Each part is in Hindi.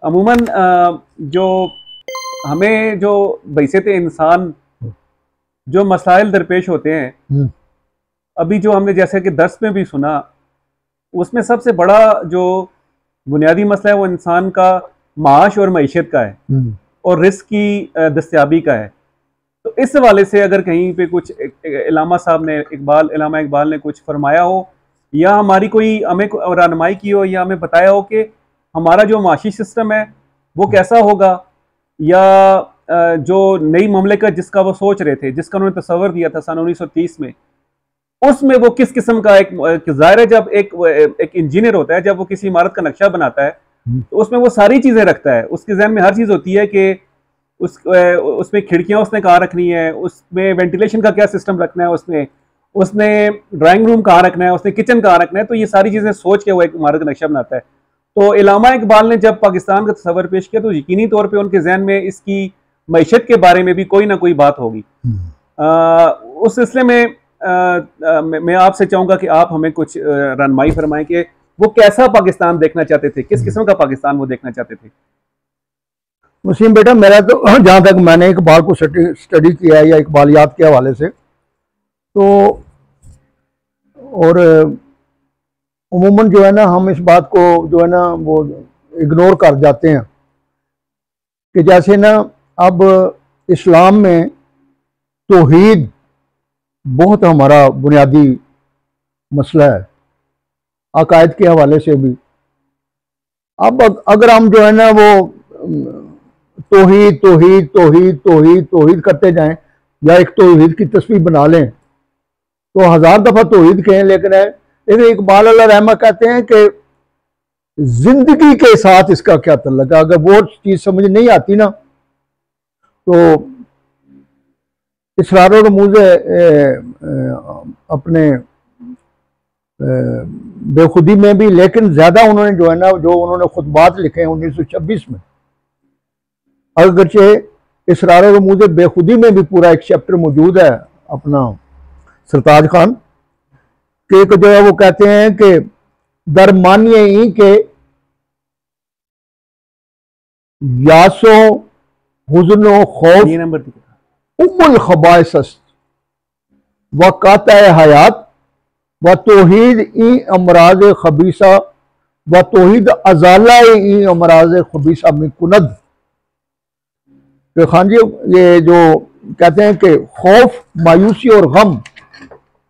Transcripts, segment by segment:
अमूमन जो हमें जो बैसियत इंसान जो मसाइल दरपेश होते हैं, अभी जो हमने जैसे कि दर्स में भी सुना, उसमें सबसे बड़ा जो बुनियादी मसला है वो इंसान का माश और मईशत का है और रिस्क की दस्तयाबी का है। तो इस हवाले से अगर कहीं पे कुछ इलामा साहब ने इलामा इकबाल ने कुछ फरमाया हो या हमारी कोई हमें रहनुमाई की हो या हमें बताया हो कि हमारा जो माशी सिस्टम है वो कैसा होगा, या जो नई ममलिकत जिसका वो सोच रहे थे, जिसका उन्होंने तस्वर दिया था सन 1930 में, उसमें वो किस किस्म का एक जाहिर है जब एक इंजीनियर होता है, जब वो किसी इमारत का नक्शा बनाता है तो उसमें वो सारी चीजें रखता है, उसके जहन में हर चीज होती है कि उसमें खिड़कियां उसने कहाँ रखनी है, उसमें वेंटिलेशन का क्या सिस्टम रखना है, उसने ड्राइंग रूम कहाँ रखना है, उसने किचन कहाँ रखना है। तो ये सारी चीजें सोच के वो एक इमारत का नक्शा बनाता है। तो इलामा इकबाल ने जब पाकिस्तान का तस्वर पेश किया तो यकीनी तौर पर उनके जहन में इसकी मईशत के बारे में भी कोई ना कोई बात होगी। उस सिलसिले में मैं आपसे चाहूंगा कि आप हमें कुछ रहनुमाई फरमाएं कि वो कैसा पाकिस्तान देखना चाहते थे, किस किस्म का पाकिस्तान वो देखना चाहते थे। वसीम बेटा, मेरा तो जहाँ तक मैंने इकबाल को स्टडी किया है या इकबालियात के हवाले से, तो और उमूमन जो है ना हम इस बात को जो है ना वो इग्नोर कर जाते हैं कि जैसे ना अब इस्लाम में तौहीद बहुत हमारा बुनियादी मसला है अकायद के हवाले से भी। अब अगर हम जो है ना वो तौहीद तौहीद तौहीद तौहीद तौहीद करते जाएं या एक तौहीद की तस्वीर बना लें तो हजार दफा तौहीद कहें, लेकिन इकबाल अल्लाह रहमा कहते हैं कि जिंदगी के साथ इसका क्या तल्लुक है। अगर वो चीज समझ नहीं आती ना तो इसरार और रमूज़ अपने बेखुदी में भी, लेकिन ज्यादा उन्होंने जो है ना जो उन्होंने खुतबात लिखे हैं 1926 में, अगरचे इसरार और रमूज़ बेखुदी में भी पूरा एक चैप्टर मौजूद है अपना सरताज खान के जो है वो कहते हैं कि दरमानिए ही के यासो हुज़्नो खौफ उम्मुल खबाइस व काता हयात व तौहीद ई अमराज खबीसा व तौहीद अजाला ई अमराज खबीसा में कुनद। तो खान जी ये जो कहते हैं कि खौफ, मायूसी और गम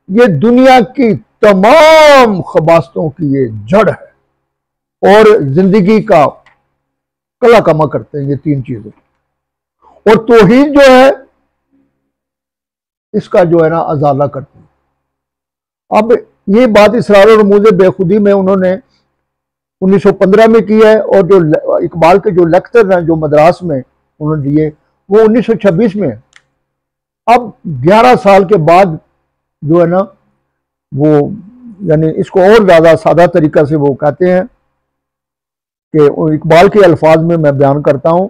ये दुनिया की तमाम खबासतों की ये जड़ है और जिंदगी का कला कमा करते हैं ये तीन चीजें। और तौहीद जो है इसका जो है ना अजाला करती है। अब ये बात इसरार और रमूज़ बेखुदी में उन्होंने 1915 में की है और जो इकबाल के जो लेक्चर हैं जो मद्रास में उन्होंने दिए वो 1926 में। अब 11 साल के बाद जो है ना वो यानी इसको और ज्यादा सादा तरीका से वो कहते हैं कि इकबाल के अल्फाज में मैं बयान करता हूं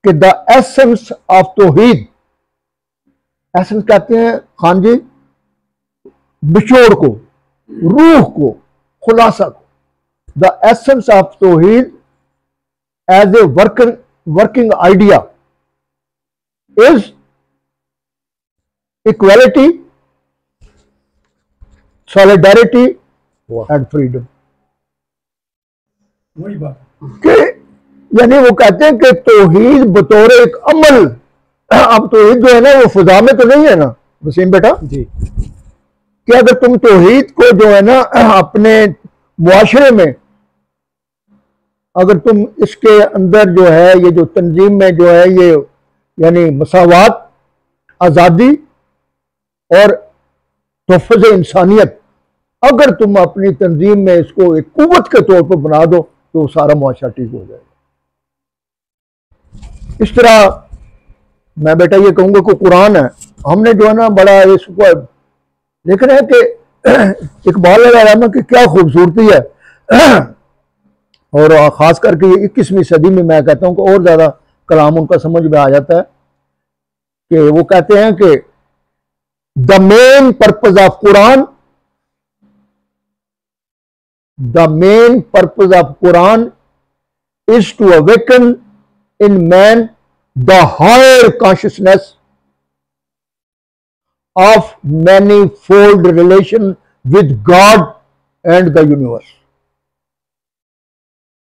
कि the essence of Towhid, essence कहते हैं खान जी बिछोड़ को, रूह को, खुलासा को। द एसेंस ऑफ तौहीद as a working idea is equality, solidarity and freedom. वही बात कि यानी वो कहते हैं कि तौहीद बतौर एक अमल, अब तौहीद जो है ना वो फिजा में तो नहीं है ना वसीम बेटा जी, कि अगर तुम तौहीद को जो है ना अपने मुआशरे में अगर तुम इसके अंदर जो है ये जो तंजीम में जो है ये यानी मसावात, आज़ादी और तोहफ़्फ़ इंसानियत, अगर तुम अपनी तंजीम में इसको एक कुव्वत के तौर पर बना दो तो सारा मुआशरा ठीक हो जाएगा। इस तरह मैं बेटा ये कहूंगा कि कुरान है, हमने जो है ना बड़ा इसको देखना है कि इकबाल रहमान की क्या खूबसूरती है और ख़ास करके 21वीं सदी में मैं कहता हूँ कि और ज़्यादा कलाम उनका समझ में आ जाता है कि वो कहते हैं कि the main purpose of Quran, the main purpose of Quran is to awaken in man the higher consciousness of manifold relation with God and the universe।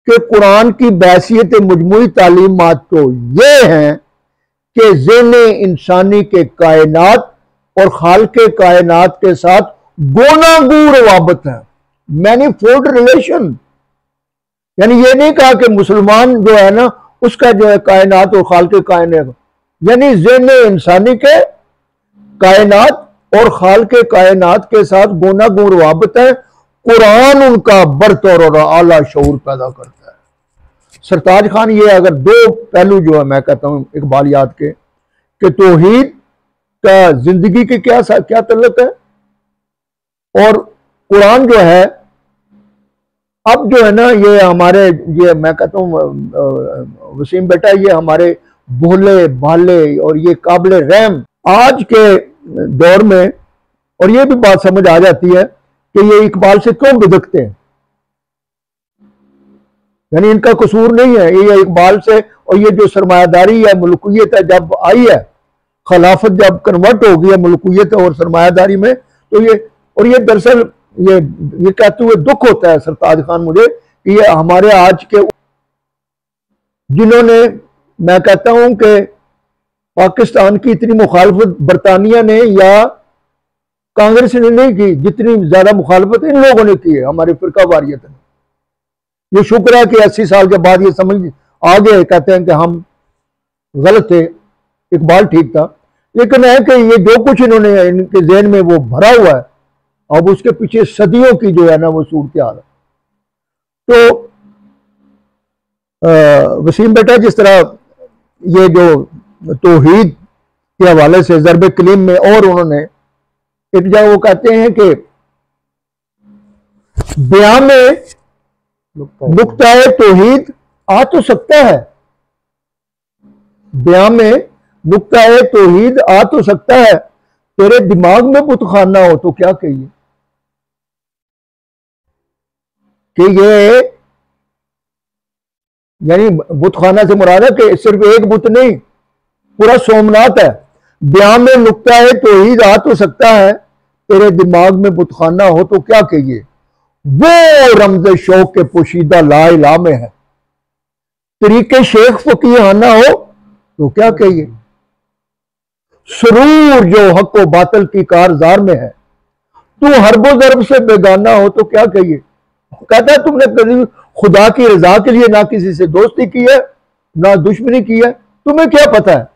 कि कुरान की बैसियत मजमूई तालीमात तो ये हैं कि ज़हन इंसानी के कायनात और खालिक़े कायनात के साथ गोनागूर वाबत है, मैनीफोल्ड रिलेशन। यानी ये नहीं कहा कि मुसलमान जो है ना उसका जो है कायनात और खालिक़े कायनात, यानी ज़हन इंसानी के कायनात और खालिक़े कायनात के साथ गोनागूर वाबत है। कुरान उनका बरतर और आला शऊर पैदा करता है। सरताज खान ये अगर दो पहलू जो है मैं कहता हूँ इकबालियात के कि तौहीद का जिंदगी के क्या तल्लुक है और कुरान जो है अब जो है ना ये हमारे ये मैं कहता हूँ वसीम बेटा ये हमारे भोले भाले और ये काबिल रहम आज के दौर में, और ये भी बात समझ आ जाती है कि ये इकबाल से क्यों बिदकते हैं। यानी इनका कसूर नहीं है ये इकबाल से, और ये जो सरमायादारी है मुल्कियत है जब आई है, खिलाफत जब कन्वर्ट हो गई है मुल्कियत और सरमायादारी में, तो ये दरअसल ये कहते हुए दुख होता है सरताज खान मुझे कि ये हमारे आज के जिन्होंने मैं कहता हूं कि पाकिस्तान की इतनी मुखालफत बरतानिया ने या कांग्रेस ने नहीं की जितनी ज्यादा मुखालफत इन लोगों ने की है, हमारी फिरका वारियत ने। ये शुक्र है कि 80 साल के बाद ये समझ आ गए, कहते हैं कि हम गलत थे, इकबाल ठीक था, लेकिन है कि ये जो कुछ इन्होंने इनके जहन में वो भरा हुआ है अब उसके पीछे सदियों की जो है ना वो सूरत हाल है। तो वसीम बेटा जिस तरह ये जो तौहीद के हवाले से ज़रब कलीम में और उन्होंने एक जगह वो कहते हैं कि बयां में नुक्ता तौहीद आ तो सकता है, बयां में नुक्ता तौहीद आ तो सकता है, तेरे दिमाग में बुतखाना हो तो क्या कहिए। कि ये यानी बुतखाना से मुराद है कि सिर्फ एक बुत नहीं पूरा सोमनाथ है। बयां में नुक्ता तौहीद आ तो सकता है, तेरे दिमाग में बुतखाना हो तो क्या कहिए। वो रमज़ शौक के पोशीदा ला इला में है, तरीके शेख फकीहाना हो तो क्या कहिए। सुरूर जो हक व बातल की कारजार में है, तू हरबो ज़र्ब से बेगाना हो तो क्या कहिए। कहता है तुमने कभी खुदा की रजा के लिए ना किसी से दोस्ती की है ना दुश्मनी की है, तुम्हें क्या पता है।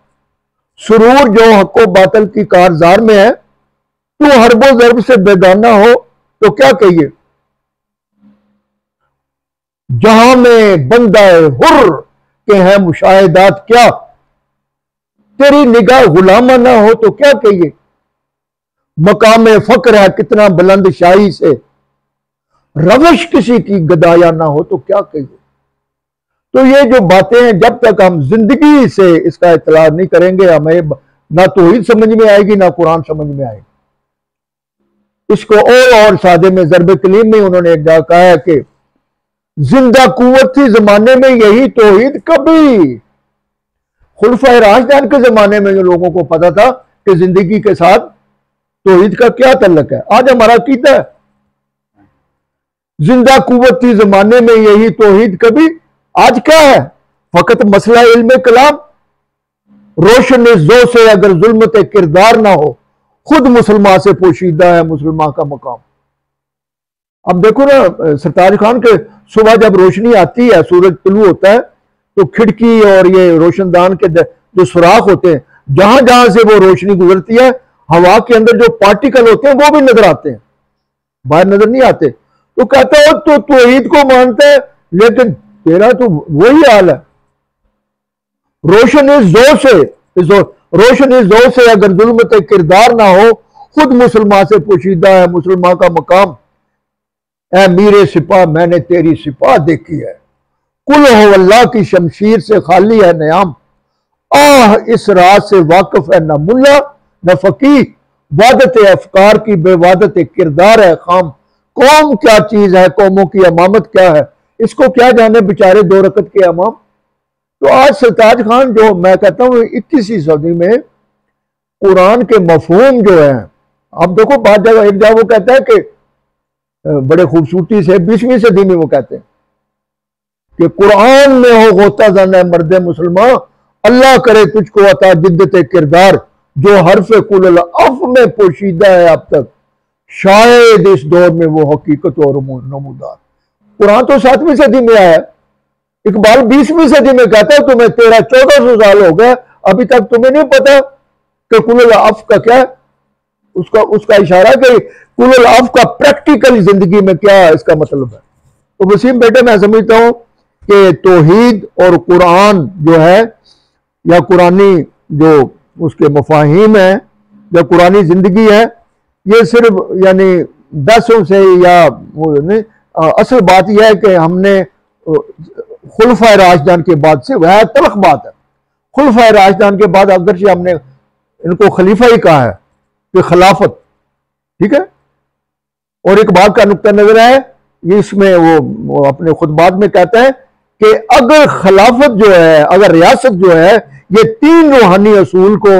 सुरूर जो हक व बातल की कारजार में है, तू हरबो ज़र्ब से बेगाना हो तो क्या कहिए। जहां में बंदा हुर के हैं मुशाहिदात क्या, तेरी निगाह गुलामा ना हो तो क्या कहिए। मकाम फक्र है कितना बुलंद शाही से, रविश किसी की गदाया ना हो तो क्या कहिए। तो ये जो बातें हैं जब तक हम जिंदगी से इसका इतला नहीं करेंगे हमें ना तौहीद समझ में आएगी ना कुरान समझ में आएगी। इसको और सादे में ज़रब कलीम में उन्होंने एक जगह कहा है कि जिंदा कुव्वत थी जमाने में यही तौहीद कभी। खुलफाए राशिदीन के जमाने में जो लोगों को पता था कि जिंदगी के साथ तौहीद का क्या तल्लुक है, आज हमारा अकीदा है जिंदा कुव्वत थी जमाने में यही तौहीद कभी। आज क्या है, फकत मसला इल्म कलाम, रोशन जो से अगर जुल्मत किरदार ना हो, खुद मुसलमान से पोशीदा है मुसलमान का मकाम। अब देखो ना सरताज खान के सुबह जब रोशनी आती है सूरज तुलू होता है तो खिड़की और ये रोशनदान के जो सुराख होते हैं जहां जहां से वो रोशनी गुजरती है हवा के अंदर जो पार्टिकल होते हैं वो भी नजर आते हैं, बाहर नजर नहीं आते। तो कहता हो तो तौहीद को मानता है लेकिन तेरा तो वही हाल है। रोशन जो से अगर जुल्मत किरदार ना हो, खुद मुसलमान से पोशीदा है मुसलमान का मकाम। ऐ मीरे सिपा मैंने तेरी सिपा देखी है, कुल हो अल्लाह की शमशीर से खाली है नयाम। आह इस रात से वाकिफ है न मुल्ला न फकीह, वादत अफकार की बेवादत किरदार है खाम। कौम क्या चीज है, कौमों की अमामत क्या है, इसको क्या जाने बेचारे 2 रकत के इमाम। तो आज सरताज खान जो मैं कहता हूँ 21वीं सदी में कुरान के मफहूम जो है, आप देखो बात जगह एक जगह वो कहता है कि बड़े खूबसूरती से 20वीं सदी में वो कहते हैं कि कुरान में हो होता जाना है मर्द मुसलमान, अल्लाह करे तुझको अता जिद्दत किरदार, जो हर्फ कुल अफ में पोशीदा है अब तक, शायद इस दौर में वो हकीकत और नमूदार। कुरान तो 7वीं सदी में आया, इकबाल 20वीं सदी में कहता है तुम्हें 1300-1400 साल हो गए, अभी तक तुम्हें नहीं पता कि कुल अफ का क्या है। उसका इशारा कि कुल अफ का प्रैक्टिकल जिंदगी में क्या इसका मतलब है। तो वसीम बेटे मैं समझता हूं कि तौहीद और कुरान जो है या कुरानी जो उसके मफाहिम है या कुरानी जिंदगी है, ये सिर्फ यानी बहसों से या वो नहीं, असल बात यह है कि हमने खुलफा राशिदान के बाद से, वह तलख बात है, खुलफा राशिदान के बाद अगर से हमने इनको खलीफा ही कहा है कि खिलाफत, ठीक है। और एक बात का नुक्ता नजर है, ये इसमें वो अपने खुतबात में कहता है कि अगर खिलाफत जो है, अगर रियासत जो है, ये 3 रूहानी असूल को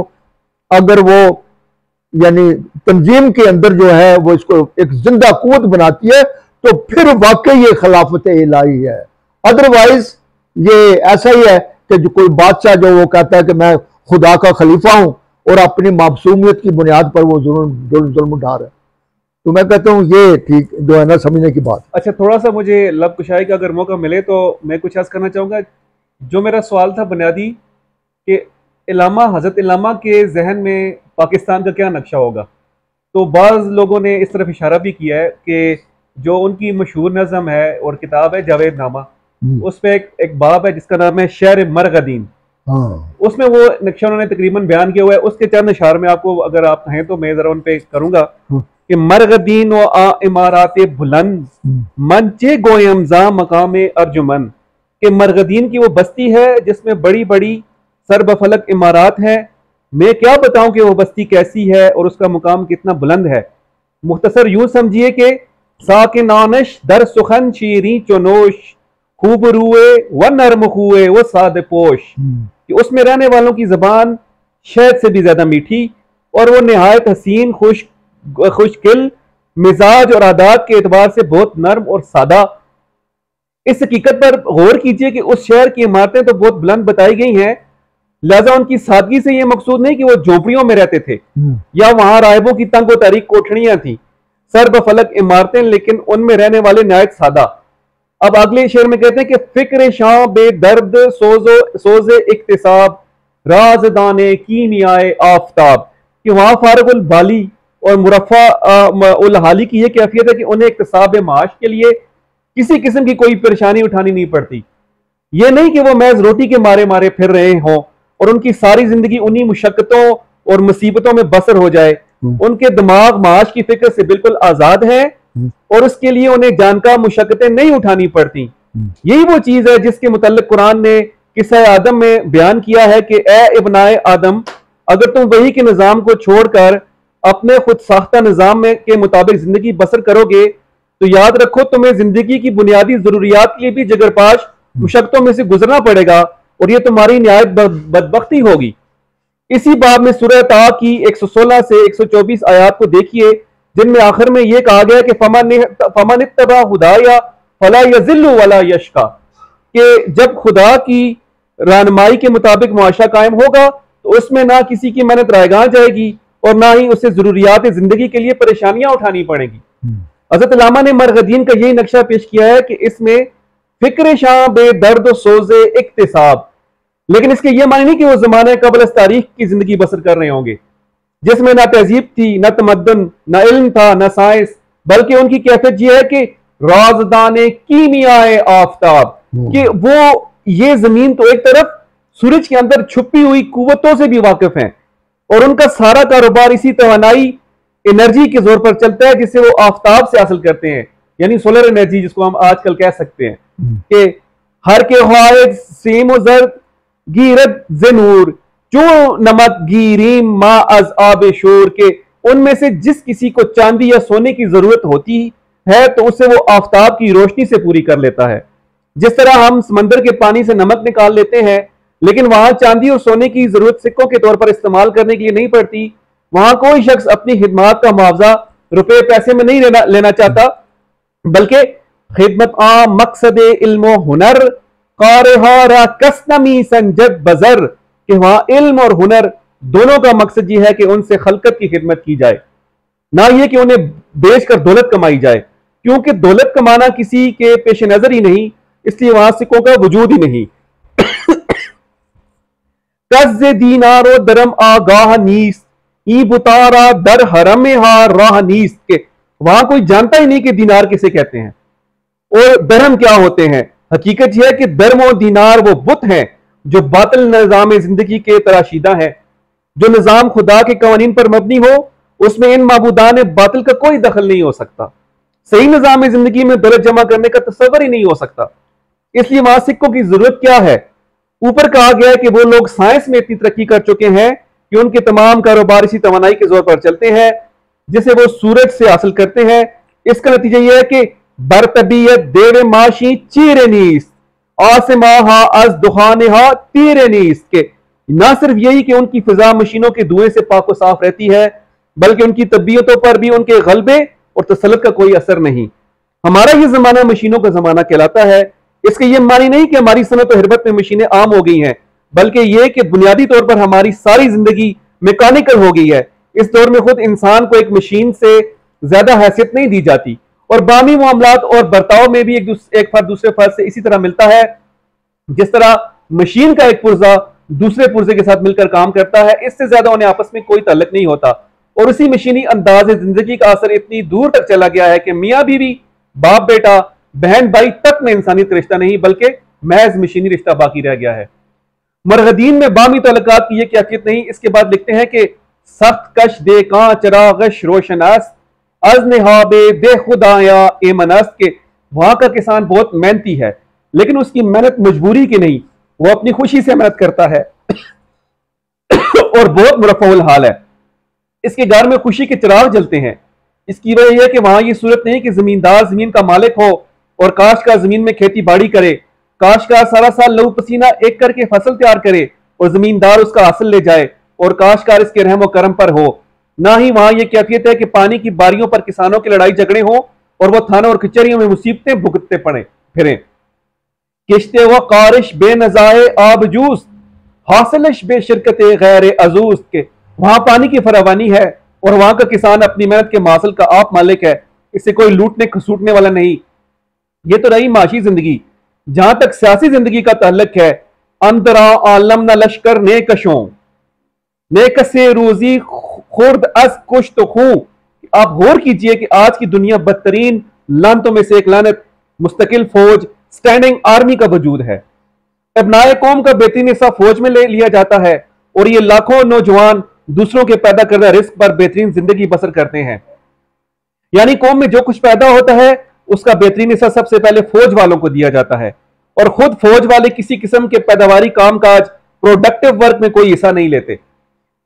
अगर वो यानी तंजीम के अंदर जो है वो इसको एक जिंदा कुव्वत बनाती है, तो फिर वाकई ये खिलाफत इलाही है। अदरवाइज ये ऐसा ही है कि जो कोई बादशाह जो वो कहता है कि मैं खुदा का खलीफा हूं और अपनी मासूमियत की बुनियाद पर वो जुल्म उठा रहा है। तो मैं कहता हूँ ये ठीक जो है ना समझने की बात। अच्छा, थोड़ा सा मुझे लब कुशाई का अगर मौका मिले तो मैं कुछ अर्ज करना चाहूँगा। जो मेरा सवाल था बुनियादी कि हज़रत इलामा के जहन में पाकिस्तान का क्या नक्शा होगा, तो बाज़ लोगों ने इस तरफ इशारा भी किया है कि जो उनकी मशहूर नज़म है और किताब है जावेदनामा, उस पर एक बाब है जिसका नाम है शहर मरगदीन। उसमें वो नक्शा उन्होंने तकरीबन बयान किया हुआ है। उसके चंद इशार में आपको अगर आप कहें तो मैं जरा उन पे करूंगा कि मरगदीन व आ इमारात बुलंद मंचे गोयमजा मकाम अर्जुमन, के मरगदीन की वो बस्ती है जिसमें बड़ी बड़ी सरबफलक इमारात है। मैं क्या बताऊं कि वो बस्ती कैसी है और उसका मुकाम कितना बुलंद है। मुख्तसर यूं समझिए कि साकिनानश दर सुखन शीरी चुनोश खूब रुए व नर्म हुए वो साद पोश, कि उसमें रहने वालों की जबान शहद से भी ज्यादा मीठी और वो निहायत हसीन खुशकिल मिजाज और आदात के एतबार से बहुत नर्म और सादा। इस हकीकत पर गौर कीजिए कि उस शहर की इमारतें तो बहुत बुलंद बताई गई हैं, लिहाजा उनकी सादगी से यह मकसूद नहीं कि वो झोपड़ियों में रहते थे या वहां राहिबों की तंग व तारीक कोठड़ियां थी, सरबफलक इमारतें, लेकिन उनमें रहने वाले निहायत सादा। अब अगले शेर में कहते हैं कि फिक्र शां बेदर्द सोजे इक्तिसाब राजदाने कीमियाए आफताब, कि वहां फारगुल बाली और मुरफ़ा उल हाली की यह कैफियत है कि उन्हें इक्तिसाब माश के लिए किसी किस्म की कोई परेशानी उठानी नहीं पड़ती। ये नहीं कि वो महज रोटी के मारे मारे फिर रहे हों और उनकी सारी जिंदगी उन्हीं मुशक्कतों और मुसीबतों में बसर हो जाए। उनके दिमाग माश की फिक्र से बिल्कुल आजाद है और उसके लिए उन्हें जानका मुशक्कतें नहीं उठानी पड़ती। यही वो चीज है जिसके मुतल्लिक कुरान ने किस्सा आदम में बयान किया है कि ए इब्नाए आदम, अगर तुम वही के निजाम को छोड़कर अपने खुद साख्ता निजाम में के मुताबिक जिंदगी बसर करोगे तो याद रखो तुम्हें जिंदगी की बुनियादी जरूरियात के लिए भी जगरपाश मुशक्कतों में से गुजरना पड़ेगा और ये तुम्हारी निहायत बदबख्ती होगी। इसी बाब में सूरह ता की 116 से 124 आयात को देखिए, जिनमें आखिर में यह कहा गया कि फमन इत्तबा हुदाया फला यज़िल्लु वला यशका, कि जब खुदा की रहनुमाई के मुताबिक मुआशा कायम होगा तो उसमें ना किसी की मेहनत रायगां जाएगी और ना ही उसे जरूरियात जिंदगी के लिए परेशानियां उठानी पड़ेगी। हज़रत इलामा ने मरगदीन का यही नक्शा पेश किया है कि इसमें फिक्र शां बेदर्द सोजे इक्तिसाब, लेकिन इसके यह माने नहीं कि वो जमाने कबल तारीख की जिंदगी बसर कर रहे होंगे जिसमें ना तहजीब थी, ना तमद्दुन, ना इल्म था, ना साइंस, बल्कि उनकी कैफियत यह है कि राजदाने कीमियाए आफताब, कि वो ये जमीन तो एक तरफ सूरज के अंदर छुपी हुई कुव्वतों से भी वाकिफ हैं और उनका सारा कारोबार इसी तवानाई एनर्जी के जोर पर चलता है जिसे वो आफ्ताब से हासिल करते हैं, यानी सोलर एनर्जी जिसको हम आजकल कह सकते हैं कि हर के ख्वाहिश सीम जर गिरत ज़नूर जो नमक गिरीम मा अज आब शोर, के उनमें से जिस किसी को चांदी या सोने की जरूरत होती है तो उसे वो आफ्ताब की रोशनी से पूरी कर लेता है। जिस तरह हम समंदर के पानी से नमक निकाल लेते हैं, लेकिन वहां चांदी और सोने की जरूरत सिक्कों के तौर पर इस्तेमाल करने के लिए नहीं पड़ती, वहां कोई शख्स अपनी खिदमत का मुआवजा रुपए पैसे में नहीं लेना चाहता, बल्कि खिदमत आम मकसद इल्म हुनर कारहारा कसनमी संजद बजर, कि वहां इल्म और हुनर दोनों का मकसद यह है कि उनसे खलकत की खिदमत की जाए, ना ये कि उन्हें बेचकर दौलत कमाई जाए, क्योंकि दौलत कमाना किसी के पेश नजर ही नहीं, इसलिए वहां सिक्कों का वजूद ही नहीं। कज़ दीनारो दरम आगाह नीस ई बुतारा दर हरम हा राह नीस, के वहां कोई जानता ही नहीं कि दीनार किसे कहते हैं और दरम क्या होते हैं। हकीकत यह है कि दरम और दीनार वो बुत हैं जो बातिल निजाम जिंदगी के तराशीदा है। जो निजाम खुदा के कवानीन पर मबनी हो उसमें इन माबूदान बातिल का कोई दखल नहीं हो सकता। सही निजाम जिंदगी में दौलत जमा करने का तस्वर ही नहीं हो सकता, इसलिए वहां सिक्कों की जरूरत क्या है। ऊपर कहा गया है कि वो लोग साइंस में इतनी तरक्की कर चुके हैं कि उनके तमाम कारोबार इसी तवानाई के जोर पर चलते हैं जिसे वो सूरज से हासिल करते हैं। इसका नतीजा यह है कि बरतबियत देवे माशी चीरेनीस आसमाहा अज दुहानेहा तीरेनीस, के ना सिर्फ यही कि उनकी फिजा मशीनों के धुएं से पाक साफ रहती है, बल्कि उनकी तबीयतों पर भी उनके गलबे और तसल्लुत का कोई असर नहीं। हमारा ये जमाना मशीनों का जमाना कहलाता है। इसका यह मानी नहीं कि हमारी सनत और हिरबत में मशीनें आम हो गई हैं, बल्कि यह कि बुनियादी तौर पर हमारी सारी जिंदगी मैकेनिकल हो गई है। इस दौर में खुद इंसान को एक मशीन से ज्यादा हैसियत नहीं दी जाती और बामी मामलात और बर्ताव में भी एक फर्द दूसरे फर्द से इसी तरह मिलता है जिस तरह मशीन का एक पुर्जा दूसरे पुर्जे के साथ मिलकर काम करता है। इससे ज्यादा उन्हें आपस में कोई ताल्लुक नहीं होता और उसी मशीनी अंदाज जिंदगी का असर इतनी दूर तक चला गया है कि मियाँ बीवी, बाप बेटा, बहन भाई तक में इंसानियत का रिश्ता नहीं बल्कि महज मशीनी रिश्ता बाकी रह गया है। मरगदीन में बामी तल्लुकात की यह कैफियत नहीं। इसके बाद लिखते हैं कि सख्त कश दे कां चरागश रोशनास अज निहाबे दे खुदाया एमनस, के वहां का किसान बहुत मेहनती है लेकिन उसकी मेहनत मजबूरी की नहीं, वो अपनी खुशी से मेहनत करता है और बहुत मुरफ़उल हाल है। इसके घर में खुशी के चिराग जलते हैं। इसकी वजह यह है कि वहां ये सूरत नहीं कि जमींदार जमीन का मालिक हो और काश्तकार जमीन में खेती बाड़ी करे, काश्तकार सारा साल लहू पसीना एक करके फसल तैयार करे और जमींदार उसका हासिल ले जाए और काश्तकार इसके रहम और करम पर हो। ना ही वहां यह कैफियत है कि पानी की बारियों पर किसानों की लड़ाई झगड़े हो और वह थानों और कचहरियों में मुसीबतें भुगतते पड़े फिरे। किश्ते व कारिश बेनजाए आबजूस हासिलश बेशिरकत गैर अजूज, के वहां पानी की फरावानी है और वहां का किसान अपनी मेहनत के मासल का आप मालिक है, इससे कोई लूटने खसूटने वाला नहीं। ये तो रही माशी जिंदगी। जहां तक सियासी जिंदगी का ताल्लुक है, अंतरा आलम न लश्कर ने कशों ने कसे रोजी खुर्द अस कुश तो खू। आप गौर कीजिए कि आज की दुनिया बदतरीन लानतों में से एक लानत मुस्तकिल फौज स्टैंडिंग आर्मी का वजूद है। अबनाए कौम का बेहतरीन हिस्सा फौज में ले लिया जाता है और ये लाखों नौजवान दूसरों के पैदा करदा रिस्क पर बेहतरीन जिंदगी बसर करते हैं। यानी कौम में जो कुछ पैदा होता है उसका बेहतरीन हिस्सा सबसे पहले फौज वालों को दिया जाता है और खुद फौज वाले किसी किस्म के पैदावारी कामकाज प्रोडक्टिव वर्क में कोई हिस्सा नहीं लेते।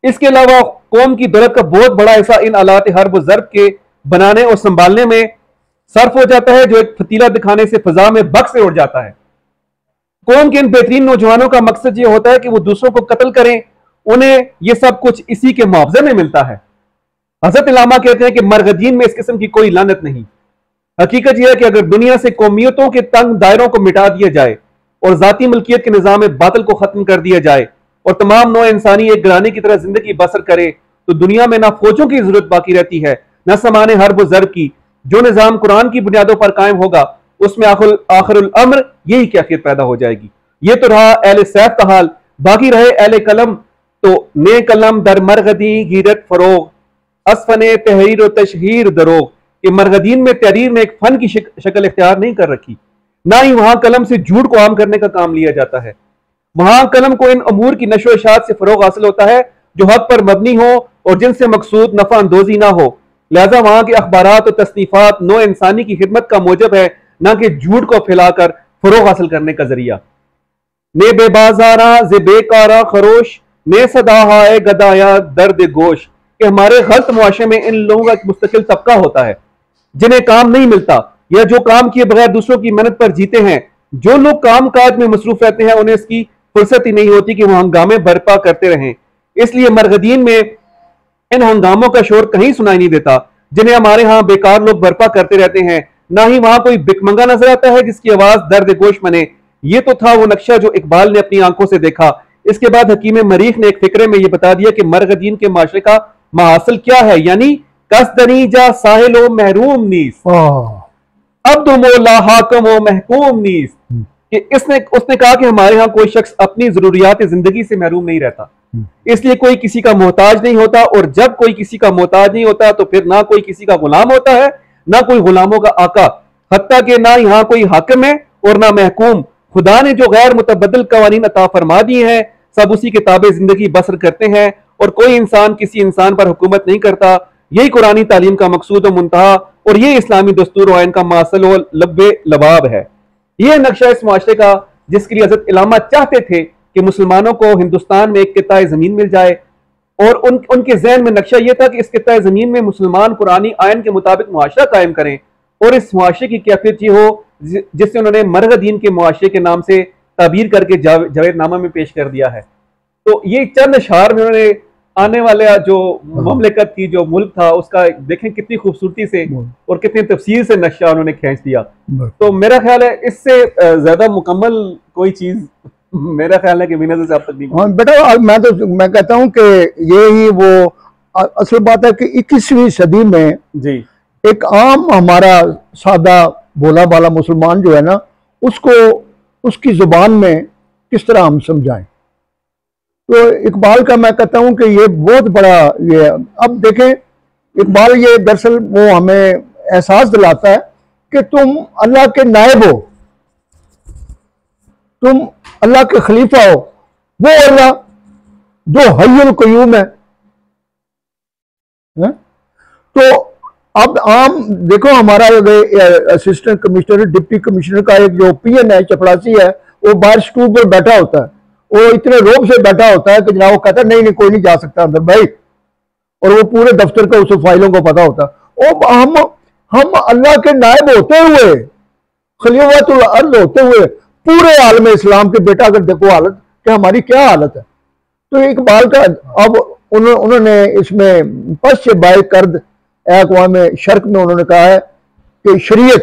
इसके अलावा कौम की दौलत का बहुत बड़ा हिस्सा इन आलात हर्ब ज़र्ब के बनाने और संभालने में सर्फ हो जाता है, जो एक फतीला दिखाने से फजा में बख से उड़ जाता है। कौम के इन बेहतरीन नौजवानों का मकसद यह होता है कि वो दूसरों को कत्ल करें, उन्हें यह सब कुछ इसी के मुआवजे में मिलता है। हजरत इलामा कहते हैं कि मरगदीन में इस किस्म की कोई लानत नहीं। हकीकत यह है कि अगर दुनिया से कौमियतों के तंग दायरों को मिटा दिया जाए और जाती मलकियत के निजाम बातिल को खत्म कर दिया जाए और तमाम नौ इंसानी एक घराने की तरह जिंदगी बसर करे, तो दुनिया में ना फौजों की जरूरत बाकी रहती है न सामान्य हर्ब ज़र्ब की। जो निजाम कुरान की बुनियादों पर कायम होगा उसमें आखिरुल अम्र यही कैफियत पैदा हो जाएगी। ये तो रहा अहले सैफ का हाल। बाकी रहे अहले कलम, तो ने कलम दर मरगदी गिरत फरोग असफने तहरीर तशहीर दरोग, कि मरगदीन में तहरीर ने एक फन की शक्ल इख्तियार नहीं कर रखी, ना ही वहां कलम से झूठ को आम करने का काम लिया जाता है। वहां कलम को इन अमूर की नशो इशात से फरोग हासिल होता है जो हक पर मबनी हो और जिनसे मकसूद नफा अंदोजी ना हो। लिहाजा वहां के अखबारात और तसनीफात नो इंसानी की खिदमत का मौजब है, ना कि झूठ को फैलाकर फरोग हासिल करने का जरिया। ने बेबाजारा जे बेकारा खरोश ने सदाहाए गदाया दर्द गोश, कि हमारे गलत मुआशरे में इन लोगों का एक मुस्तकिल तबका होता है जिन्हें काम नहीं मिलता या जो काम किए बगैर दूसरों की मेहनत पर जीते हैं, जो लोग काम काज में मसरूफ रहते हैं उन्हें इसकी फुर्सत ही नहीं होती कि वो हंगामे बर्पा करते रहें। इसलिए मरगदीन में इन हंगामों का शोर कहीं सुनाई नहीं देता जिन्हें हमारे यहाँ बेकार लोग बर्पा करते रहते हैं। ना ही वहां कोई भिकमंगा नजर आता है जिसकी आवाज दर्द गोश बने। ये तो था वो नक्शा जो इकबाल ने अपनी आंखों से देखा। इसके बाद हकीम मरीख ने एक फिक्रे में यह बता दिया कि मरगदीन के माशरे का महासिल क्या है, यानी कसदनी जा साहिलो महरूम नीस अब दो मोला हाकम व महकूम नीस। कि उसने कहा कि हमारे यहाँ कोई शख्स अपनी जरूरियात जिंदगी से महरूम नहीं रहता, इसलिए कोई किसी का मोहताज नहीं होता, और जब कोई किसी का मोहताज नहीं होता तो फिर ना कोई किसी का गुलाम होता है ना कोई गुलामों का आका, हत्ता कि ना यहाँ कोई हाकिम है और ना महकूम। खुदा ने जो गैर मुतबद्दिल कवानीन अता फरमा दिए हैं सब उसी के ताबे जिंदगी बसर करते हैं और कोई इंसान किसी इंसान पर हुकूमत नहीं करता। यही कुरानी तालीम का मकसूद व मुंतहा और ये इस्लामी दस्तूर आइन का मासल व लब्बे लबाब है। यह नक्शा इस माशरे का जिसके लिए हज़रत इलामा चाहते थे कि मुसलमानों को हिंदुस्तान में एक किताए जमीन मिल जाए, और उनके जहन में नक्शा यह था कि इस किताए जमीन में मुसलमान कुरानी आयन के मुताबिक मुआशरा कायम करें, और इस मुआशरे की कैफियत ये हो जिससे उन्होंने मरगदीन के मुआशरे के नाम से ताबीर करके जावेदनामा में पेश कर दिया है। तो ये चंद अशआर में उन्होंने आने वाले जो ममलिकत थी, जो मुल्क था, उसका देखें कितनी खूबसूरती से और कितनी तफसील से नक्शा उन्होंने खींच दिया। तो मेरा ख्याल है इससे ज्यादा मुकम्मल कोई चीज मेरा ख्याल है कि बिना से अब तक नहीं। हाँ बेटा, मैं कहता हूँ कि ये ही वो असल बात है कि 21वीं सदी में जी एक आम हमारा सादा भोला भाला मुसलमान जो है ना, उसको उसकी जुबान में किस तरह हम समझाएं। तो इकबाल का मैं कहता हूं कि ये बहुत बड़ा ये, अब देखें इकबाल ये दरअसल वो हमें एहसास दिलाता है कि तुम अल्लाह के नायब हो, तुम अल्लाह के खलीफा हो, वो अल्लाह जो हय्युल क़य्यूम है। तो अब आम देखो हमारा असिस्टेंट कमिश्नर डिप्टी कमिश्नर का एक जो पीएन है, चपड़ासी है, वो बाहर स्टूल पर बैठा होता है, वो इतने रोब से बैठा होता है कि जनाब वो कहता है नहीं नहीं कोई नहीं जा सकता अंदर भाई, और वो पूरे दफ्तर का उस फाइलों को पता होता है। और हम अल्लाह के नायब होते हुए, खलीफतुल अर्ज़ होते हुए पूरे आलम इस्लाम के बेटा अगर देखो हालत कि हमारी क्या हालत है। तो इकबाल का अब उन्होंने इसमें पश्च बाय कर्द अक़वाम शर्क में उन्होंने कहा है कि शरीयत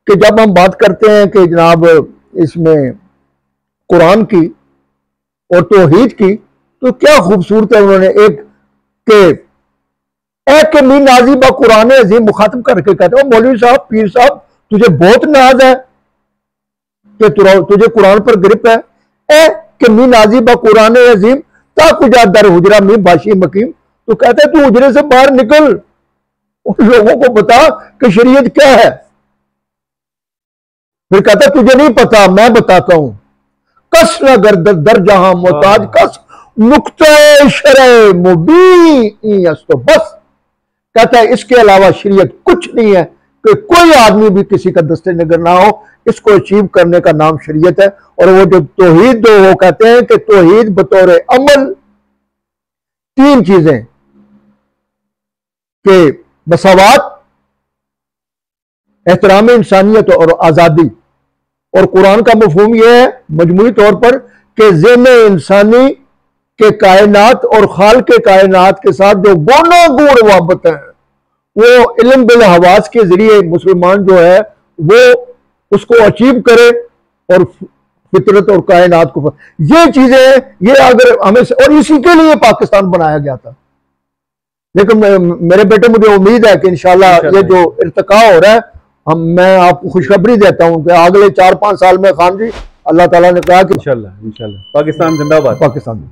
कि जब हम बात करते हैं कि जनाब इसमें कुरान की और तौहीद की, तो क्या खूबसूरत है उन्होंने एक के मी नाजी बा कुरान अजीम मुखातब करके कहते हो मौलवी साहब, पीर साहब, तुझे बहुत नाज है कि तुझे कुरान पर ग्रिप है। ए के मी नाजी बा कुरान अजीम ता कुजा दर हुजरा मी बाशी मकीम। तो कहते हैं तू हुजरे से बाहर निकल, उन लोगों को बता कि शरीयत क्या है। फिर कहता है तुझे नहीं पता, मैं बताता हूं। कस नगर दर जहां मोहताज कस नुक्ता शरअ मुबीन, तो बस कहता है इसके अलावा शरीयत कुछ नहीं है कि कोई आदमी भी किसी का दस्ते नगर ना हो। इसको अचीव करने का नाम शरीयत है। और वो जो तौहीद दो, वो कहते हैं कि तौहीद बतौर अमल तीन चीजें कि मसावात, एहतराम इंसानियत और आजादी। और कुरान का मफहूम यह है मजमूई तौर पर कि ज़ेन इंसानी के कायनात और खाल के कायनात के साथ जो गोना गोड़ वाबत है, वो इल्म बिल हवास के जरिए मुसलमान जो है वो उसको अचीव करे और फितरत और कायनात को, ये चीजें ये अगर हमें, और इसी के लिए पाकिस्तान बनाया गया था। लेकिन मेरे बेटे मुझे उम्मीद है कि इंशाल्लाह ये जो इर्तिका हो रहा है, मैं आपको खुशखबरी देता हूं कि अगले 4-5 साल में खान जी अल्लाह ताला ने कहा कि इंशाल्लाह पाकिस्तान जिंदाबाद। पाकिस्तान